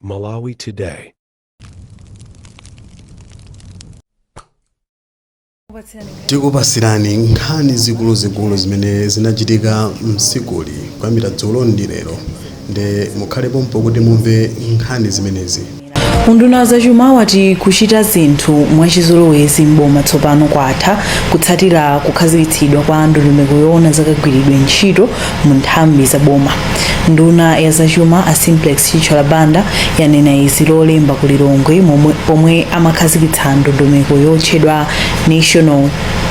Malawi Today. Tikupasirani nkhani zikulu zimene zinachitika msikuli kuyambira dzulo ndi lero nde mukhale pompo kuti mumve nkhani zimenezi. Unduna zachuma wati kuchita zinthu mwachizolowezi m'boma tsopano kwatha kutsatira kukhazikitsidwa kwa ndondomeko yoona zakagwiridwe ntchito mu nthambi za boma. Nduna ya zachuma a Simplex Chichalabanda yanena izi lolemba ku Lilongwe pomwe amakhazikitsa ndondomeko yotchedwa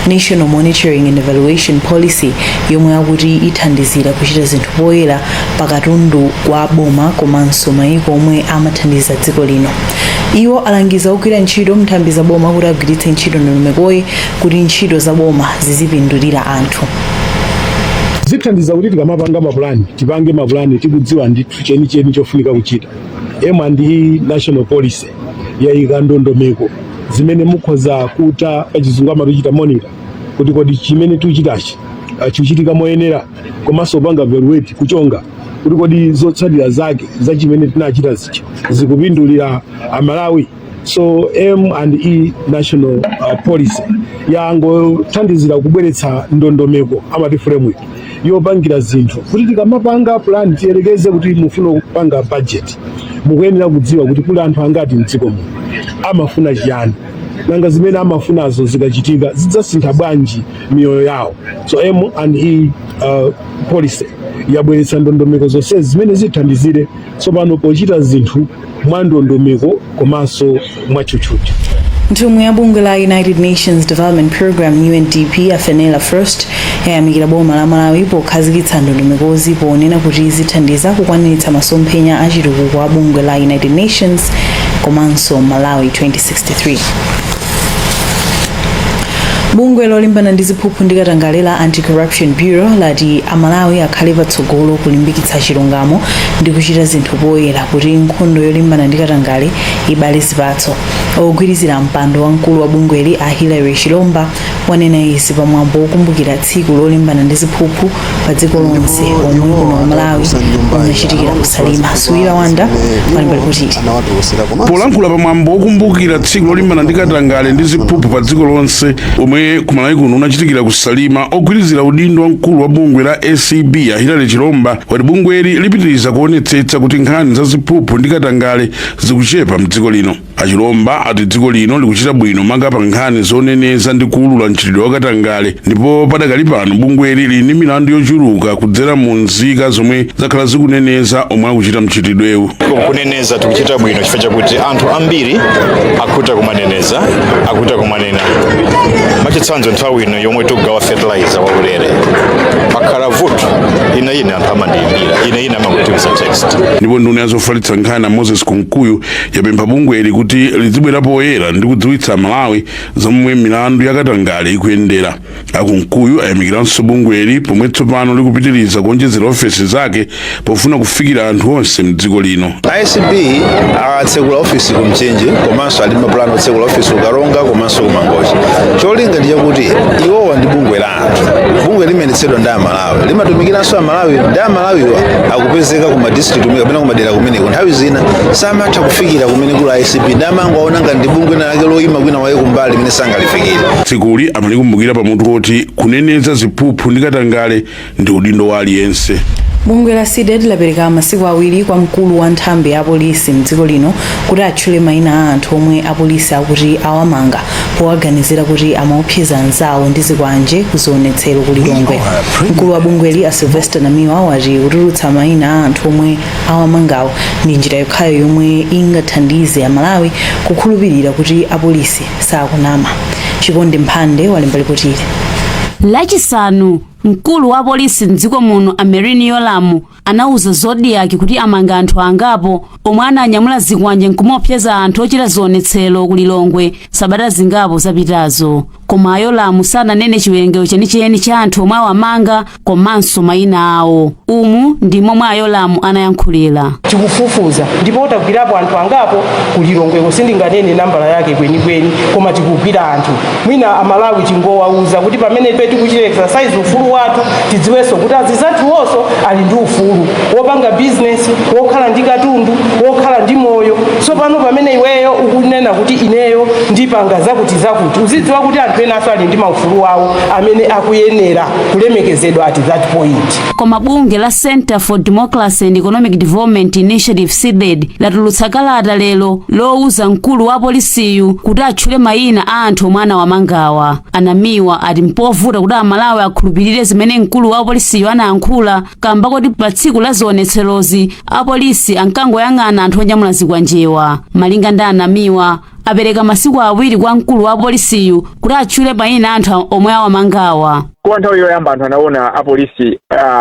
National Monitoring and Evaluation Policy yomwe akuti ithandizira kuchita zinthu poyera pakatundu kwa boma komanso mayiko omwe amathandiza dziko lino. Iwo alangiza ogwira ntchito mnthambi za boma kuti agwiritse ntchito ndondomekoyi kuti ntchito za boma zizipindulira anthu. Zithandiza kuti tikamapanga mapulani tipange mapulani tikudziwa ndithu chenicheni chofunika kuchita. M&E National Policy yayika ndondomeko zimene mukhoza kuta pachizungu amatuchita monitor kuti kodi chimene tuchitachi chuchitika moyenera komanso panga evaluate kuchonga kuti kodi zotsatira zake za chimene tinachita zikupindulira Amalawi. So M&E National Policy yangothandizira kubweretsa ndondomeko amati framework yopangira zinthu kuti tikamapanga plan tiyerekeze kuti mufuna kupanga budget mukuyenera kudziwa kuti kuli anthu angati mdziko muno amafuna chiyani nanga zimene amafunazo zikachitika zidzasintha bwanji miyoyo yawo. So M&E Policy yabweretsa ndondomeko zonse zimene zithandizire tsopano pochita zinthu mwa ndondomeko komanso mwatchutchutchu. Nthumwi ya bungwe la United Nations Development Program UNDP Afenela First yayamikira boma la Malawi pokhazikitsa ndondomekozi ponena kuti zithandiza kukwaniritsa masomphenya achitukuko a bungwe la United Nations komanso Malawi 2063. Bungwe lolimbana ndi ziphuphu ndi katangale la Anti-Corruption Bureau lati Amalawi akhale patsogolo kulimbikitsa chilungamo ndi kuchita zinthu poyera kuti nkhondo yolimbana ndi katangale ibale zipatso. Ogwirizira mpando wamkulu wa bungweli a Hilary Chilomba wanena izi pamwambo wokumbukira tsiku lolimbana ndi ziphuphu pa dziko lonse omwe kuno Malawi unachitikira kusalima. Suwira Wanda walimbali kuti polankhula pamwambo wokumbukira tsiku lolimbana ndi katangale ndi ziphuphu pa dziko lonse omwe kumalawi kuno unachitikira kusalima, ogwirizira udindo wamkulu wa bungwe la ACB a Hilary Chilomba wati bungweli lipitiriza kuonetsetsa kuti nkhani za ziphuphu ndi katangale zikuchepa mdziko lino. Achilomba ati dziko lino likuchita bwino manga pa nkhani zoneneza ndi kuulula mchitidwe wa katangale, ndipo padakali pano bungweli lili ndi milandu yochuluka kudzera mu nzika zomwe zakhala zikuneneza omwe akuchita mchitidwewu. Kuneneza tikuchita bwino chifukwa chakuti anthu ambiri akuta kumaneneza akuta kumanena machitsanzo nthawi ino yomwe tugawa fertilizer wa ulere pakhala vuto ina anthu amandiyimbira ina amakutiwisa text. Ndipo nduna yazofalitsa nkhani Moses Kunkuyu yapempha bungweli kuti lizibwera poyera ndi kudziwitsa Malawi zomwe milandu ya katangale ikuyendera. Akunkuyu ayamikiranso bungweli pomwe tsopano likupitiriza kuonjezera ofesi zake pofuna kufikira anthu onse mdziko lino. ICB atsekula ofisi ku Mchenje komanso ali mapulani otsekula ofisi ukaronga komanso kumangochi. Cholinga ndi chakuti iwowa ndi bungwe la anthu, bungwe limenetsedwa ndi Amalawi limatumikiranso Amalawi ndi Amalawiwa akupezeka ku madistrict kapena kumadera kumeneko nthawi zina samatha kufikira kumene kula ICB ndamango aonanga ndi bungwe lake loyima kwina waye kumbali limene sangalifikira. Tsikuli amalikumbukira pamutu kuti kuneneza ziphuphu ndi katangale ndi udindo wa aliyense. Bungwe la SIDED lapereka masiku awiri kwa mkulu wa nthambi ya polisi mdziko lino kuti atchule mayina a anthu omwe apolisi akuti awamanga powaganizira kuti amaopseza anzawo ndi zikwanje kuzionetsero ku Lilongwe. Mkulu wa bungweli a Sylvester Namiwa wati kutulutsa mayina a anthu omwe awamangawo ndi njira yokhayo yomwe ingathandize Amalawi kukhulupirira kuti apolisi sakunama. Chikondi Mphande walimbali kuti lachisanu mkulu wa polisi mdziko muno Amerini Yolamu anauza Zodiac kuti amanga anthu angapo omwe ananyamula zikwanje nkumaopseza anthu ochita zionetsero ku Lilongwe sabata zingapo zapitazo. Koma Yolamu sananene chiwerengero chenicheni cha anthu omwe awamanga komanso mayina awo. Umu ndi momwe Yolamu anayankhulira. Tikufufuza ndipo tagwirapo anthu angapo ku Lilongwe kusindinganene nambala yake kwenikweni koma tikugwira anthu. Mwina Amalawi chingowauza kuti pamene tikuchita exercise ufulu watu tidziweso kuti azizathu wonso ali ndi ufulu wopanga business wokhala ndi katundu wokhala ndi moyo kunena kuti ineyo ndipanga zakuti uzidziwa kuti anthu ena aso ali ndi maufulu awo amene akuyenera kulemekezedwa at that point. Koma bunge la Center for Democracy and Economic Development Initiative CDED latulutsa kalata lero lowuza mkulu wa polisiyu kuti atchule mayina a anthu omwe anawamangawa. Anamiwa ati mpovuta kuti Amalawi akhulupirire zimene mkulu wa polisiyu anayankhula kamba kuti pa tsiku la zionetserozi apolisi ankangoyang'ana anthu onyamula zigwanjewa. Malinga ndi Anamiwa apereka masiku awiri kwa mkulu wa polisiyu kuti atchule mayina anthu omwe awamangawa. Kwa nthawi yoyamba anthu anaona apolisi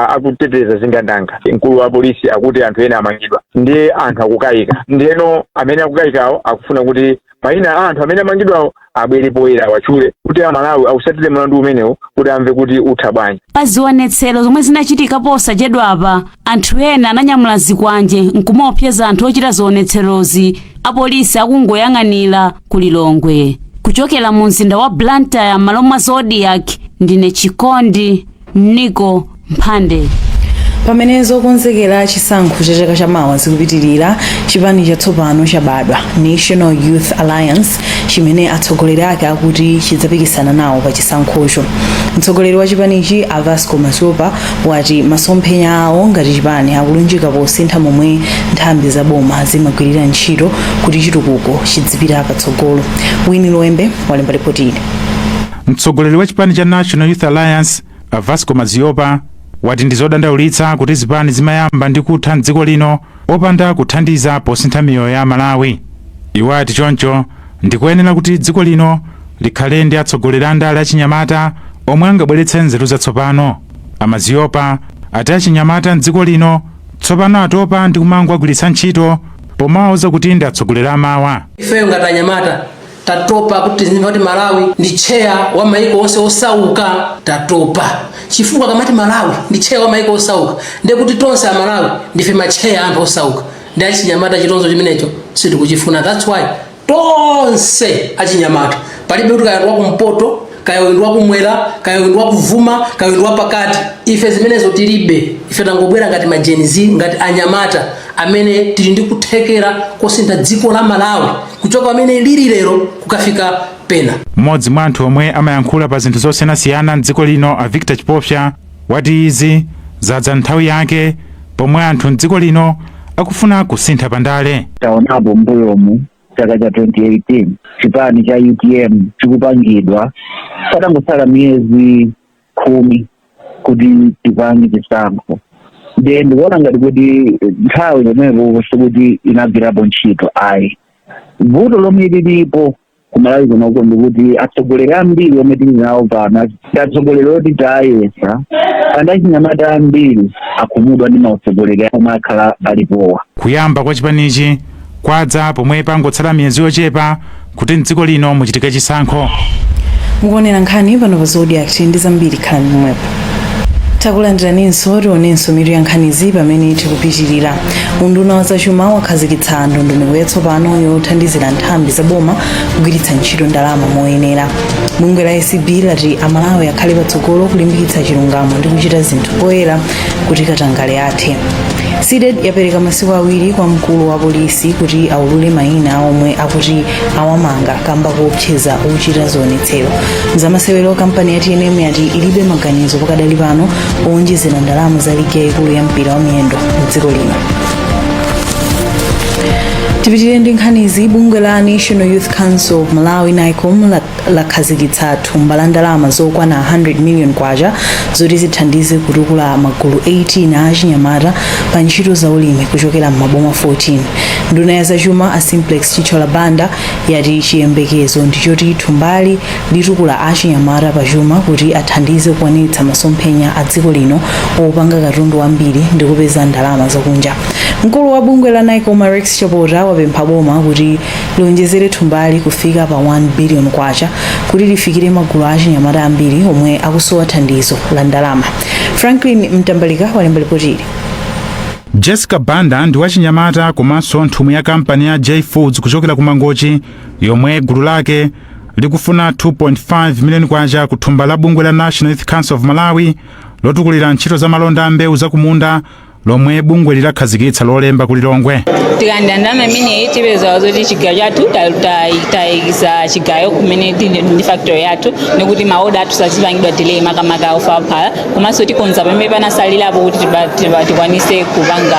akuteteza zingandanga. Mkulu wa polisi akuti anthu ena amangidwa ndiye anthu akukayika, ndiyeno amene akukayikawo akufuna kuti mayina a anthu amene amangidwawo abwere poyera wachule kuti Amalawi ausatire mlandu umenewo kuti amve kuti utha bwanji. Pa zionetsero zomwe zinachitika posachedwapa anthu ena ananyamula zikwanje nkumaopseza anthu ochita zionetserozi apolisi akungoyang'anira ku Lilongwe. Kuchokera mu mzinda wa Blantyre m'malo mwa Zodiac, ndine Chikondi Niko Mphande. Pamene zokonzekera chisankho cha chaka chamawa zikupitirira, chipani chatsopano chabadwa National Youth Alliance chimene atsogoleri ake akuti chidzapikisana nawo pa chisankhocho. Mtsogoleri wa chipanichi Vasco Mazopa wati masomphenya awo ngati chipani akulunjika posintha momwe nthambi za boma zimagwirira ntchito kuti chitukuko chidzipita patsogolo. Wini Loembe walemba ripoti ili. Mtsogoleri wa chipani cha National Youth Alliance Vasco Mazopa wati ndizodandaulitsa kuti zipani zimayamba ndi kutha m'dziko lino opanda kuthandiza posintha miyoyo ya Malawi. Iwo ati choncho ndikuyenera kuti dziko lino likhale ndi atsogoleri a ndale achinyamata omwe angabweretse nzeru zatsopano. Mazopa ati achinyamata m'dziko lino tsopano atopa ndi kumangogwiritsa ntchito pomawuza kuti ndi atsogoleri amawa. Ifeyo ngati anyamata tatopa kuti tizimva kuti Malawi ndi cheya wa maiko onse osauka. Tatopa chifukwa kamati Malawi ndi cheya wa maiko osauka ndiye kuti tonse a Malawi ndife macheya anthu osauka. Ndi achinyamata chitonzo chimenecho sitikuchifuna. That's why tonse achinyamata palibe kuti kayendwa kumpoto, kayendwa kumwera, kayendwa kuvuma, kayendwa pakati, ife zimenezo tilibe. Ife tangobwera ngati majenizi, ngati anyamata amene tili ndi kuthekera kosintha dziko la Malawi kuchoka amene lili lero kukafika pena. Mmodzi mwa anthu omwe amayankhula pa zinthu zosiyanasiyana m'dziko lino Victor Chipopsa wati izi zadza nthawi yake pomwe anthu m'dziko lino akufuna kusintha pandale. Taonapo mbuyomu chaka cha 2018 chipani cha UTM chikupangidwa patangosala miyezi 10 kuti tipange chisankho. Then ndikuona ngati kuti nthawi yomweyo sikuti inagwirapo ntchito ayi. Vuto lomwe lilipo ku Malawi kunoko ndikuti atsogoleri ambiri omwe tili nawo pano atsogoleri oti tayesa andi achinyamata ambiri akhumudwa ndi mautsogoleri omwe akhala alipowa. Kuyamba kwa chipanichi kwadza pomwe pangotsala miyezi yochepa kuti m'dziko lino muchitike chisankho. Mukuonera nkhani pano pa Zodiac ndi zambiri khalani momwepo. Takulandiranso tionenso mitu ya nkhanizi pamene tikupitirira. Unduna wa zachuma wakhazikitsa ndondomeko yatsopano yothandizira nthambi za boma kugwiritsa ntchito ndalama moyenera. Bungwe la ACB lati Amalawi akhale patsogolo kulimbikitsa chilungamo ndi kuchita zinthu poyera kuti katangale athe. CDED yapereka masiku awiri kwa mkulu wa polisi kuti aulule mayina omwe akuti awamanga kamba kuopseza ochita zionetsero. Mzamasewero kampani ya TNM yati ilibe maganizo pakadali pano owonjezera ndalama za ligi yaikulu ya mpira wa miyendo m'dziko lino. Tipitire ndi nkhanizi. Bungwe la National Youth Council of Malawi NICOM lakhazikitsa thumba la ndalama zokwana 100 million kwacha zoti zithandize kutukula magulu 18 a achinyamata pa ntchito za ulimi kuchokera m'maboma 14. Nduna ya zachuma a Simplex Chichola Banda yati chiyembekezo ndichoti thumbali litukula achinyamata pa chuma kuti athandize kuwanitsa masomphenya a dziko lino opanga katundu wambiri ndi kupeza ndalama zakunja. Mkulu wa bungwe la NICOM Rex Chapota wapempha boma kuti lonjezere thumbali kufika pa 1 billion kwacha kuti lifikire magulu a achinyamata ambiri omwe akusowa thandizo la ndalama. Franklin Mtambalika walemba ripoti ili. Jessica Banda ndi wachinyamata komanso nthumwi ya kampani ya J Foods kuchokera ku Mangochi yomwe gulu lake likufuna 2.5 million kwacha kuthumba la bungwe la National Youth Council of Malawi lotukulira ntchito za malonda a mbewu zakumunda lomwe bungwe lilakhazikitsa lolemba ku Lilongwe. Tikanda ndalama imene tipeza zoti chigayo chathu tayikisa chigayo kumene ndi factory yathu nikuti maoda athu sazipangidwa delay makamaka ofaphala komanso tikonza pamene panasalirapo kuti tikwanise kupanga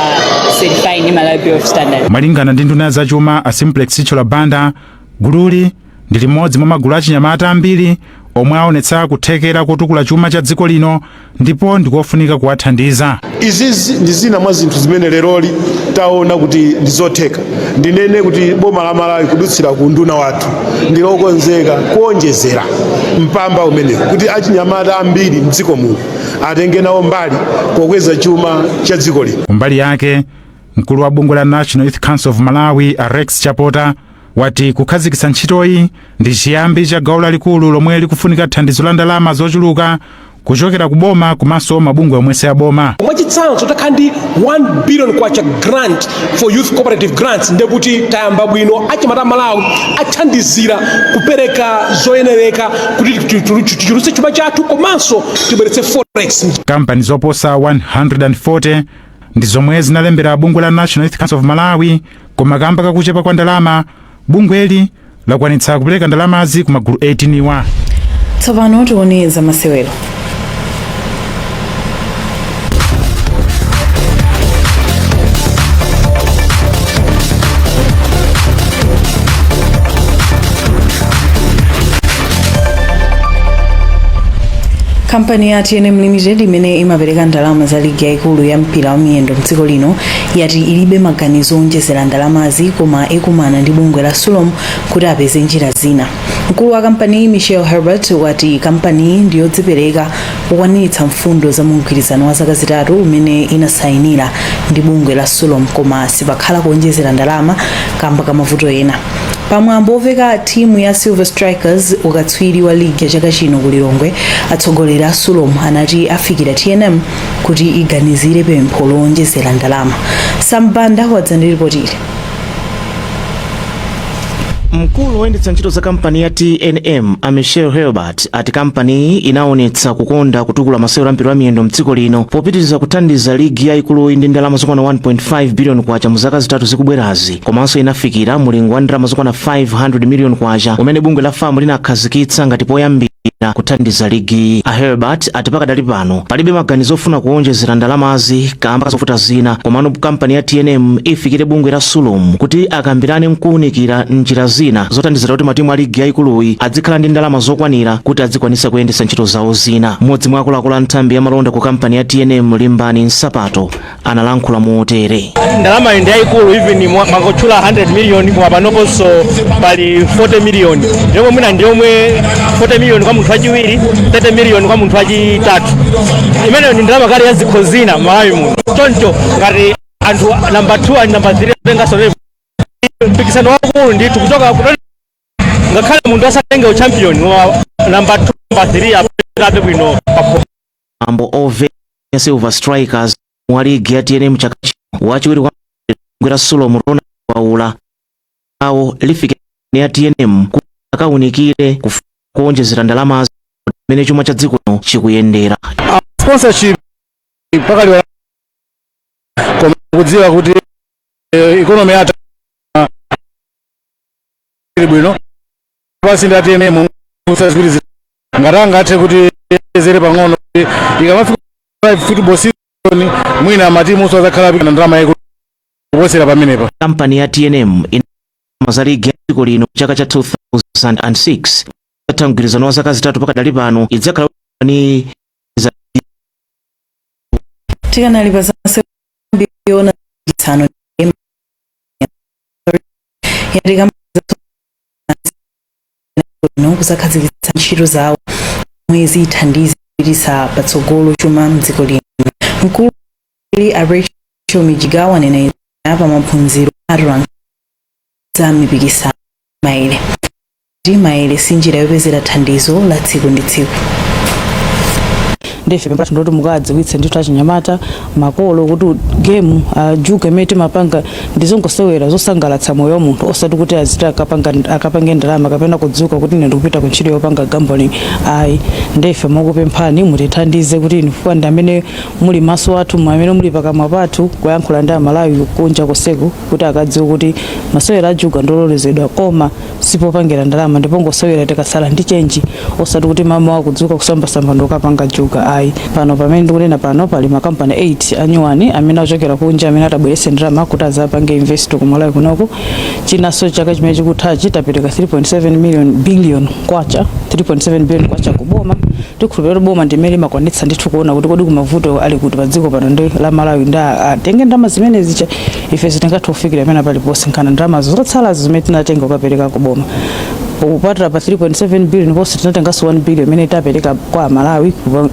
certified ndi Malawi Bureau of Standards. Malingana ndi nduna zachuma a Simplex Chichola Banda, gululi ndi limodzi mwa magulu achinyamata ambiri omwe aonetsa kuthekera kotukula chuma cha dziko lino ndipo ndikofunika kuwathandiza. Izi ndi zina mwa zinthu zimene leroli taona kuti ndizotheka. Ndinene kuti boma la Malawi kudutsira ku nduna wathu ndilokonzeka kuonjezera mpamba umene kuti achinyamata ambiri mdziko muno atenge nawo mbali pokweza chuma cha dziko lino. Mbali yake mkulu wa bungwe la National Youth Council of Malawi Rex Chapota wati kukhazikitsa ntchitoyi ndi chiyambi cha gawo lalikulu lomwe likufunika thandizo la ndalama zochuluka kuchokera ku boma komanso mabungwe omwense a boma. Mwachitsanzo takhandi 1 billion kwacha grant for youth cooperative grants ndekuti tayamba bwino achinyamata Malawi athandizira kupereka zoyenereka kuti tichulutse chuma chathu komanso tibweretse forex. Kampani zoposa 140 ndi zomwe zinalembera bungwe la National Youth Council of Malawi, koma kamba kakuchepa kwa ndalama bungweli lakwanitsa kupereka ndalamazi ku magulu 18 wa. Tsopano tione za masewero. Kampani ya TNM Limited imene imapereka ndalama za ligi yaikulu ya mpira wa miyendo mdziko lino yati ilibe maganizo onjezera ndalamazi koma ikumana ndi bungwe la Sulom kuti apeze njira zina. Mkulu wa kampani Michelle Herbert wati kampani ndiyodzipereka kukwaniritsa mfundo za mgwirizano wa zaka zitatu umene inasayinira ndi bungwe la Sulom koma sipakhala kuonjezera ndalama kamba ka mavuto ena. Pamwambo oveka timu ya Silver Strikers ukatswiri wa ligi ya chaka chino ku Lilongwe, atsogoleri a Sulom anati afikira TNM kuti iganizire pempho lowonjezera ndalama. Sambanda wadzandiripotire. Mkulu woyendetsa ntchito za kampani ya TNM Michelle Herbert ati kampani inaonetsa kukonda kutukula masewero ampira wa miyendo mdziko lino popitiriza kuthandiza ligi yaikulu ndi ndalama zokwana 1.5 billion kwacha mu zaka zitatu zikubwerazi, komanso inafikira mulingo wa ndalama zokwana 500 million kwacha umene bungwe la FAM linakhazikitsa ngati poyambira kuthandiza ligi. A Herbert ati pakadali pano palibe maganizo ofuna kuonjezera ndalamazi kamba kazofuta zina, komano kampani ya TNM ifikire bungwe la Sulom kuti akambirane mkuunikira njira zina zothandizira kuti matimu a ligi yaikuluyi adzikhala ndi ndalama zokwanira kuti adzikwanisa kuyendetsa ntchito zawo zina. Mmodzi mwa akuluakulu a nthambi ya malonda ku kampani ya TNM Limbani Nsapato analankhula motere. Ndalama ndi yaikulu even mwakotchula 100 million mwapanoponso pali 40 million yomwe mwina ndi yomwe 40 million kwa munthu wachiwiri 30 million kwa munthu wachitatu. Imeneyo ndi ndalama kale ya zikho zina Malawi muno. Choncho ngati anthu number 2 and number 3 atenganso mpikisano wakulu ndithu kuchoka ngakhale munthu asatenge uchampion wa number 2 number 3 apekabe bwino. Mambo ove ya Silver Strikers wa ligi ya TNM chaka chino wachiwiri kwa bungwe la Sulom Ronald Waula awo lifike ya TNM akaunikire kuonjezera ndalama zimene chuma cha dziko chikuyendera. Sponsorship pakali koma kudziwa kuti economy yathu bwino pasi ndi TNM musazikuriza ngatanga athe kuti ezere pang'ono ikamafika 5 football season mwina matimu sozakhala pika ndalama yako kuposera pamenepa. Kampani ya TNM za ligi ya dziko lino chaka cha 2006 mgwirizano wa zaka zitatu pakadali pano idzakhala ni za tikanali za masewero tsano yatika no kuzakhazikitsa ntchito zawo mwezi ithandize kupititsa patsogolo chuma mdziko lino. Mkulu a Rachel Mijigawa anena pa maphunziro a za mipikisano maere sinjira yopezera thandizo la tsiku ndi tsiku. ndife pempha ndoti mukadziwitse ndithu achinyamata makolo kuti game juga imene timapanga ndizongosewera zosangalatsa moyo wa munthu osati kuti aziti akapange ndalama kapena kudzuka kuti ine ndikupita ku ntchito yopanga gambling ayi. Ndife mukupemphani mutithandize kuti chifukwa ndi amene muli maso athu amene muli pakamwa pathu kuyankhula ndi amalawi kunja koseko kuti akadziwe kuti masewera ajuga ndololezedwa koma sipopangira ndalama ndipo ngosewera tikasala ndi chenji osati kuti mama wakudzuka kusambasamba ndokapanga juga ayi. Pano pamene ndikunena pano pali makampani 8 anyuwani amene achokera kunja amene atabwerese ndalama kuti azapange invest ku Malawi kunoko. Chinanso chaka chimene chikuthachi tapereka 3.7 billion kwacha 3.7 billion kwacha kuboma tikukhulupirira boma ndimene makwanitsa ndithu kuona kuti kodi kumavuto ali kuti pa dziko pano ndi la Malawi atenge ndalama zimene zicha ife zitingathe kufikira pamene paliponse nkhana ndalama zotsala zimene tinatenga kukapereka kuboma. Upatira pa 3.7 billion posi tinatenganso 1 billion imene tapereka kwa Malawi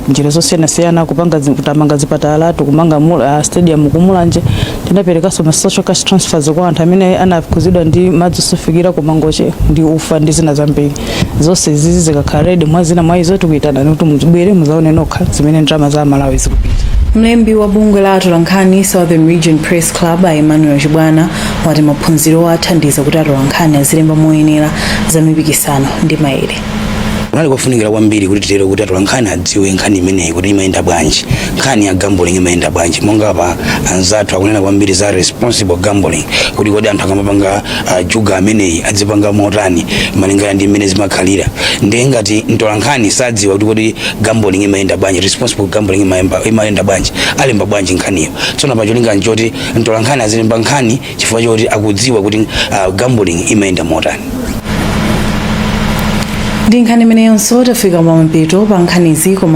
njira zosiyanasiyana kupanga kutamanga zipatala kumanga stadium kumulanje tinaperekanso ma social cash transfers kwa anthu amene anakhuzidwa ndi madzi osafikira ku mangoche ndi ufa ndi zina zambiri. Zonse izi zikakhala ready mwazina mwa izo tikuyitana kuti muzibwere muzaone nokha zimene ndalama za Malawi zikupita. Mlembi wa bungwe la atolankhani Southern Region Press Club Emmanuel Chibwana wati maphunziro athandiza kuti atolankhani azilemba moyenera za mipikisano ndi maere. Kunali kufunikira kwambiri kuti titero kuti atolankhani adziwe nkhani imeneyi kuti imayenda bwanji, nkhani ya gambling imayenda bwanji, monga pa anzathu akunena kwambiri za responsible gambling kuti kodi anthu akamapanga juga ameneyi adzipanga motani malingana ndi imene zimakhalira. Ndiye ngati mtolankhani sadziwa kuti kodi gambling imayenda bwanji, responsible gambling imayenda bwanji, alemba bwanji nkhaniyo. Tsono pa cholinga nchoti mtolankhani azilemba nkhani chifukwa choti akudziwa kuti gambling imayenda motani. Ndi nkhani imeneyonso tafika mwa mapeto pa nkhanizi koma